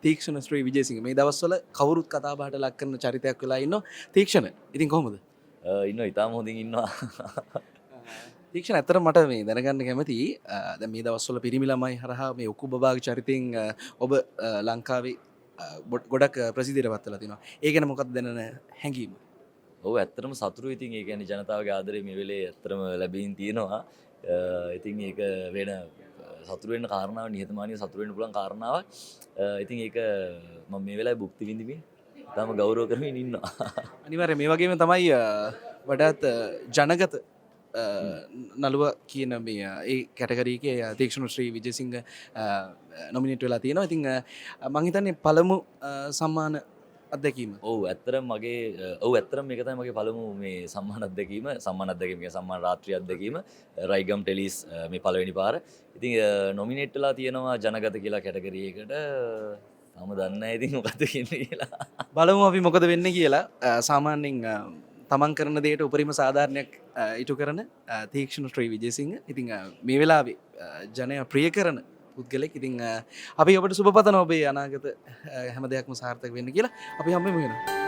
තීක්ෂණ ශ්‍රී විජේසිංහ මේ දවස්වල කවුරුත් කතා බහට ලක් කරන චරිතයක් වෙලා ඉන්නවා. තීක්ෂණ ඉතින් කොහොමද? ඉන්න ඉතාම හොඳින් ඉන්නවා. තීක්ෂණ ඇත්තට මට මේ දැනගන්න කැමතියි. දැන් මේ දවස්වල පිරිමි ළමයි හරහා මේ ඔක්කු බබාගේ චරිතෙන් ඔබ ලංකාවේ ගොඩක් ප්‍රසිද්ධියට පත් වෙලා තිනවා. ඒ ගැන මොකක්ද දැනන හැඟීම? ඔව් ඇත්තටම සතුටුයි. ඉතින් ඒ කියන්නේ ජනතාවගේ ආදරය මේ වෙලේ ඇත්තටම ලැබීන් තියෙනවා. ඉතින් ඒක වෙන සතුටු වෙන්න කාරණාවක්, නිහතමානීව සතුටු වෙන්න පුළුවන් කාරණාවක්. ඉතින් ඒක මම මේ වෙලාවේ භුක්ති විඳිමින් තාම ගෞරව කරමින් ඉන්නවා. අනිවාර්යයෙන් මේ වගේම තමයි වඩාත් ජනගත නළුව කියන මේ ඒ කැටගරීකේ තීක්ෂණ ශ්‍රී විජේසිංහ නොමිනේට් වෙලා තියෙනවා. ඉතින් මං හිතන්නේ පළමු සම්මාන අත්දැකීම. ඔව් ඇත්තටම මේක තමයි මගේ පළමු මේ සම්මාන අත්දැකීම. සම්මාන රාත්‍රී අත්දැකීම. රයිගම් ටෙලිස් මේ පළවෙනි පාර. ඉතින් නොමිනේට් වෙලා තියෙනවා ජනගත කියලා කැටගරි එකට. තාම දන්නේ නැහැ ඉතින් මොකද කියන්නේ කියලා. බලමු අපි මොකද වෙන්නේ කියලා. සාමාන්‍යයෙන් තමන් කරන දේට උපරිම සාධාරණයක් ඉටු කරන තීක්ෂණ ශ්‍රී විජේසිංහ. ඉතින් මේ වෙලාවේ ජනයා ප්‍රිය කරන පුද්ගලෙක්. ඉතින් අපි ඔබට සුබ පතනවා ඔබේ අනාගත හැම දෙයක්ම සාර්ථක වෙන්න කියලා. අපි හැමෝම වෙනවා.